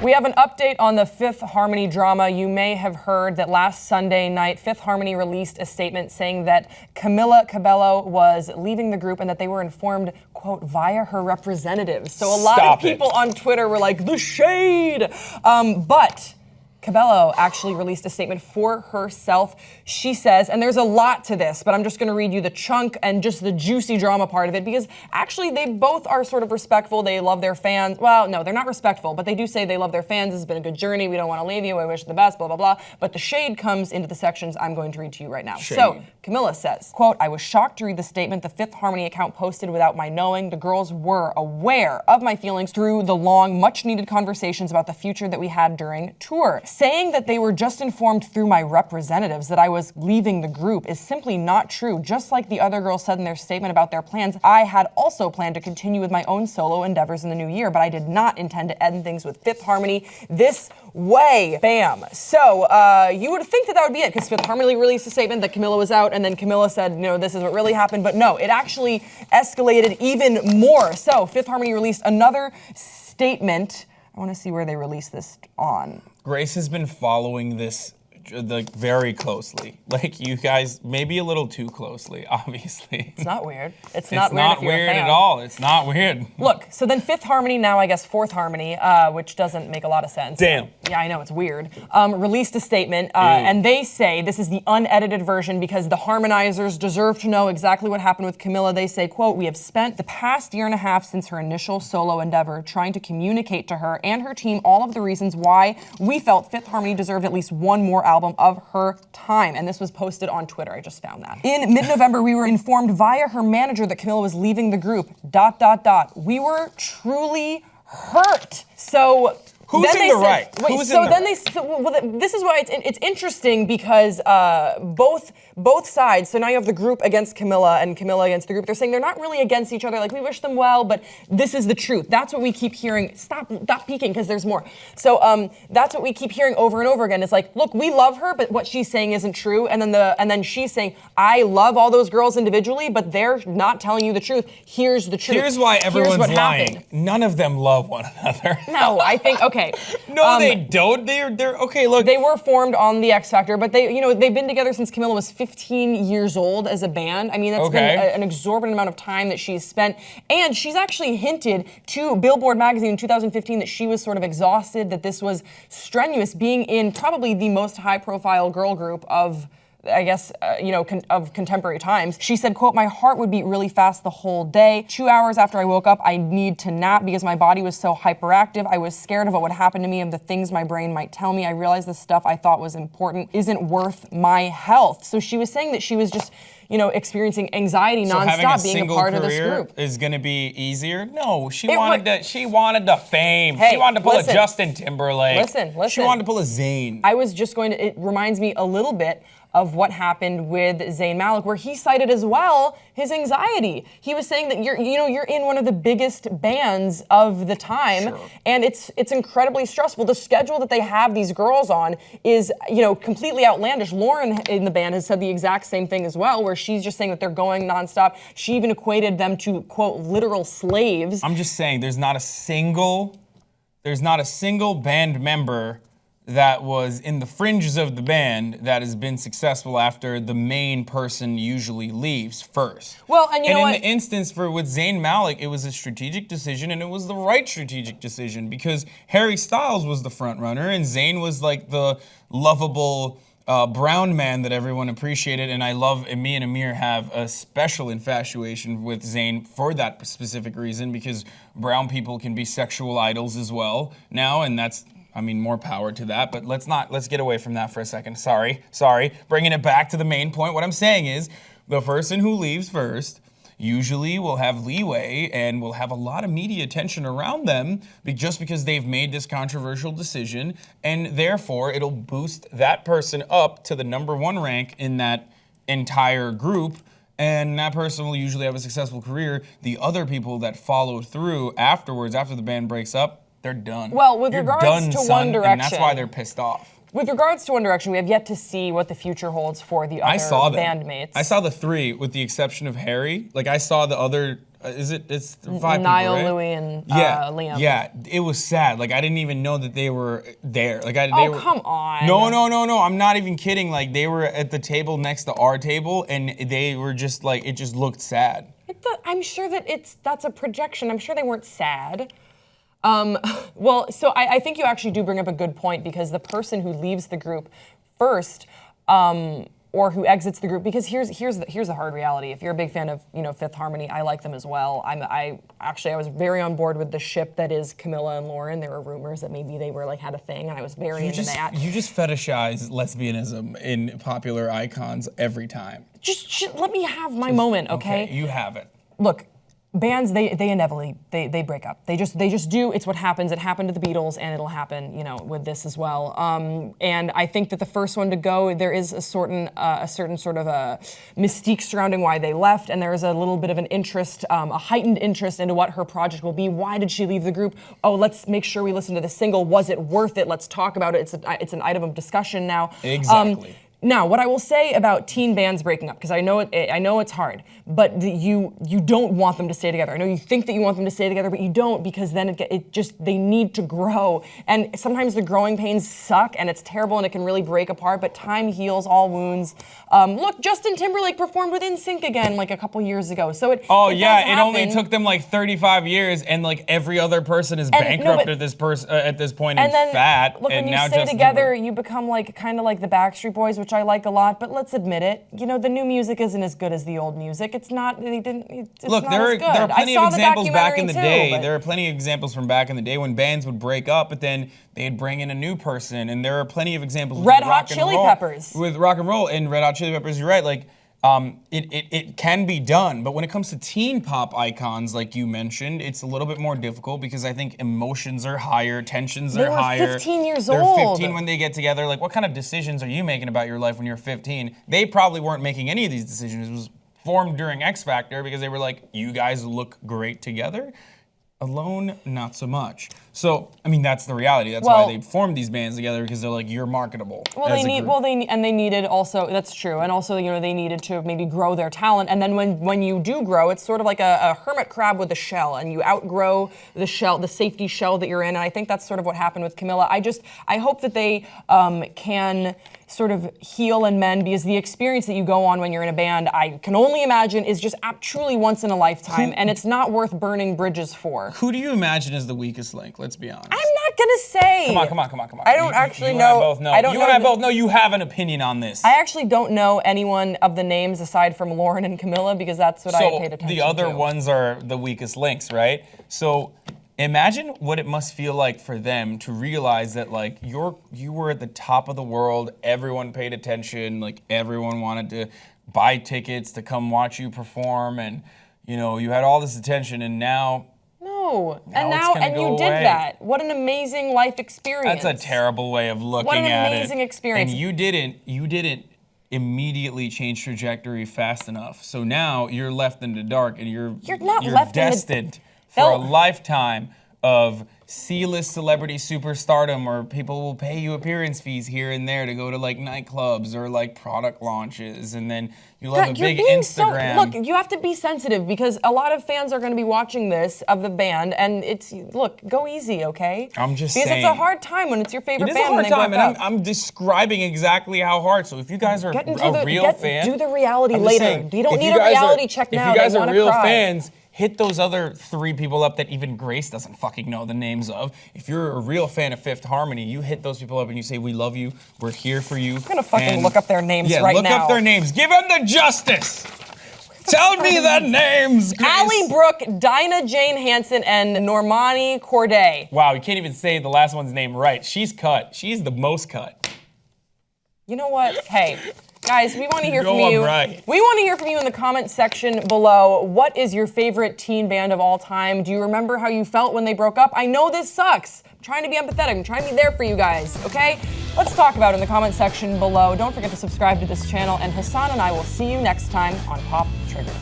We have an update on the Fifth Harmony drama. You may have heard that last Sunday night, Fifth Harmony released a statement saying that Camila Cabello was leaving the group and that they were informed, quote, via her representatives. So a lot of people on Twitter were like, the shade! But Cabello actually released a statement for herself. She says, and there's a lot to this, but I'm just going to read you the chunk and just the juicy drama part of it, because actually they both are sort of respectful. They love their fans. Well, no, they're not respectful, but they do say they love their fans. This has been a good journey. We don't want to leave you. I wish you the best, blah, blah, blah. But the shade comes into the sections I'm going to read to you right now. Shade. So Camila says, quote, I was shocked to read the statement the Fifth Harmony account posted without my knowing. The girls were aware of my feelings through the long, much-needed conversations about the future that we had during tour. Saying that they were just informed through my representatives that I was leaving the group is simply not true. Just like the other girls said in their statement about their plans, I had also planned to continue with my own solo endeavors in the new year, but I did not intend to end things with Fifth Harmony this way. Bam. So you would think that that would be it, because Fifth Harmony released a statement that Camila was out, and then Camila said, no, this is what really happened. But no, it actually escalated even more. So Fifth Harmony released another statement. I want to see where they released this on. Grace has been following this very closely. Like, you guys, maybe a little too closely, obviously. It's not weird. It's not weird if you're a fan. At all. It's not weird. Look, so then Fifth Harmony, now I guess Fourth Harmony, which doesn't make a lot of sense. Damn. Yeah, I know, it's weird. Released a statement, and they say, this is the unedited version because the harmonizers deserve to know exactly what happened with Camila. They say, quote, we have spent the past year and a half since her initial solo endeavor trying to communicate to her and her team all of the reasons why we felt Fifth Harmony deserved at least one more album of her time. And this was posted on Twitter. I just found that. In mid-November, we were informed via her manager that Camila was leaving the group, ... We were truly hurt. So who's in the right? This is why it's interesting, because both sides, so now you have the group against Camila and Camila against the group, they're saying they're not really against each other, like we wish them well, but this is the truth. That's what we keep hearing. Stop peeking, because there's more. So that's what we keep hearing over and over again. It's like, look, we love her, but what she's saying isn't true. And then she's saying, I love all those girls individually, but they're not telling you the truth. Here's the truth. Here's why everyone's lying. None of them love one another. No, I think, okay. No, they don't. They're okay. Look, they were formed on the X Factor, but they've been together since Camila was 15 years old as a band. I mean, that's been an exorbitant amount of time that she's spent, and she's actually hinted to Billboard magazine in 2015 that she was sort of exhausted, that this was strenuous, being in probably the most high-profile girl group of, I guess, of contemporary times. She said, quote, my heart would beat really fast the whole day. 2 hours after I woke up, I need to nap because my body was so hyperactive. I was scared of what would happen to me, of the things my brain might tell me. I realized the stuff I thought was important isn't worth my health. So she was saying that she was just, experiencing anxiety nonstop being a part of this group. Is going to be easier? No, she wanted the fame. Hey, she wanted to pull a Justin Timberlake. Listen. She wanted to pull a Zayn. I was just it reminds me a little bit of what happened with Zayn Malik, where he cited as well his anxiety. He was saying that you're in one of the biggest bands of the time, and it's incredibly stressful. The schedule that they have these girls on is, completely outlandish. Lauren in the band has said the exact same thing as well, where she's just saying that they're going nonstop. She even equated them to, quote, literal slaves. I'm just saying, there's not a single band member that was in the fringes of the band that has been successful after the main person usually leaves first. Well, and in the instance with Zayn Malik, it was a strategic decision, and it was the right strategic decision, because Harry Styles was the front runner, and Zayn was like the lovable brown man that everyone appreciated, and me and Amir have a special infatuation with Zayn for that specific reason, because brown people can be sexual idols as well now, and that's, more power to that, but let's get away from that for a second. Sorry. Bringing it back to the main point. What I'm saying is, the person who leaves first usually will have leeway and will have a lot of media attention around them just because they've made this controversial decision, and therefore it'll boost that person up to the #1 rank in that entire group, and that person will usually have a successful career. The other people that follow through afterwards, after the band breaks up, they're done. Well, with regards to One Direction, and that's why they're pissed off. With regards to One Direction, we have yet to see what the future holds for the other bandmates. I saw the three, with the exception of Harry. Like, I saw the other Is it? It's 5 Niall, people, right? Louis, and Liam. Yeah, it was sad. Like I didn't even know that they were there. Like they Oh, were, come on. No. I'm not even kidding. Like they were at the table next to our table, and they were just like it just looked sad. I'm sure that that's a projection. I'm sure they weren't sad. Well, so I think you actually do bring up a good point, because the person who leaves the group first, or who exits the group, because here's the hard reality. If you're a big fan of Fifth Harmony, I like them as well. I was very on board with the ship that is Camila and Lauren. There were rumors that maybe they were had a thing, and I was very into that. You just fetishize lesbianism in popular icons every time. Just let me have my moment, okay? You have it. Look, bands, they inevitably they break up. They just do. It's what happens. It happened to the Beatles, and it'll happen, with this as well. And I think that the first one to go, there is a certain sort of a mystique surrounding why they left, and there is a little bit of an interest, a heightened interest into what her project will be. Why did she leave the group? Oh, let's make sure we listen to the single. Was it worth it? Let's talk about it. It's an item of discussion now. Exactly. Now, what I will say about teen bands breaking up, because I know it's hard, but you don't want them to stay together. I know you think that you want them to stay together, but you don't, because then they need to grow. And sometimes the growing pains suck, and it's terrible, and it can really break apart, but time heals all wounds. Look, Justin Timberlake performed with NSYNC again a couple years ago. So it only took them 35 years, and every other person is bankrupt at this point and fat. Look, and when now you stay Justin together, you become kind of like the Backstreet Boys, which I like a lot, but let's admit it. The new music isn't as good as the old music. It's not. It's Look, not there as good. are plenty of examples back in the day. But there are plenty of examples from back in the day when bands would break up, but then they'd bring in a new person, and there are plenty of examples. Red Hot Chili Peppers. With rock and roll and Red Hot Chili Peppers, you're right. It can be done, but when it comes to teen pop icons, like you mentioned, it's a little bit more difficult, because I think emotions are higher, tensions are higher. They're 15 years They're old. 15 when they get together. What kind of decisions are you making about your life when you're 15? They probably weren't making any of these decisions. It was formed during X Factor, because they were like, you guys look great together. Alone, not so much. So, that's the reality. That's why they formed these bands together, because they're like, you're marketable. They needed also, that's true, and also, they needed to maybe grow their talent, and then when you do grow, it's sort of like a hermit crab with a shell, and you outgrow the shell, the safety shell that you're in, and I think that's sort of what happened with Camila. I hope that they can sort of heal and mend, because the experience that you go on when you're in a band, I can only imagine, is just truly once in a lifetime, and it's not worth burning bridges for. Who do you imagine is the weakest link? Let's be honest. I'm not gonna say. Come on. I don't actually you know. And I both know you have an opinion on this. I actually don't know anyone of the names aside from Lauren and Camila, because that's what I paid attention to. The other ones are the weakest links, right? So imagine what it must feel like for them to realize that you were at the top of the world, everyone paid attention, everyone wanted to buy tickets to come watch you perform, and you had all this attention, and now you did that. What an amazing life experience. That's a terrible way of looking at it. What an amazing experience. And you didn't immediately change trajectory fast enough. So now you're left in the dark, and you're destined for a lifetime of C-list celebrity superstardom, where people will pay you appearance fees here and there to go to nightclubs or product launches, and then you'll have a big Instagram. Look, you have to be sensitive, because a lot of fans are going to be watching this of the band, and go easy, okay? I'm just saying. Because it's a hard time when it's your favorite band. It is a hard time, and I'm describing exactly how hard. So if you guys are a real fan, do the reality later. You don't need a reality check now. If you guys are real fans, hit those other 3 people up that even Grace doesn't fucking know the names of. If you're a real fan of Fifth Harmony, you hit those people up and you say, we love you, we're here for you. I'm gonna fucking look up their names right now. Yeah, look up their names. Give them the justice. Tell me the names, Grace. Allie Brooke, Dinah Jane Hansen, and Normani Corday. Wow, you can't even say the last one's name right. She's cut. She's the most cut. You know what? Hey. Guys, we want to hear from you. Right. We want to hear from you in the comment section below. What is your favorite teen band of all time? Do you remember how you felt when they broke up? I know this sucks. I'm trying to be empathetic. I'm trying to be there for you guys, okay? Let's talk about it in the comment section below. Don't forget to subscribe to this channel, and Hasan and I will see you next time on Pop Trigger.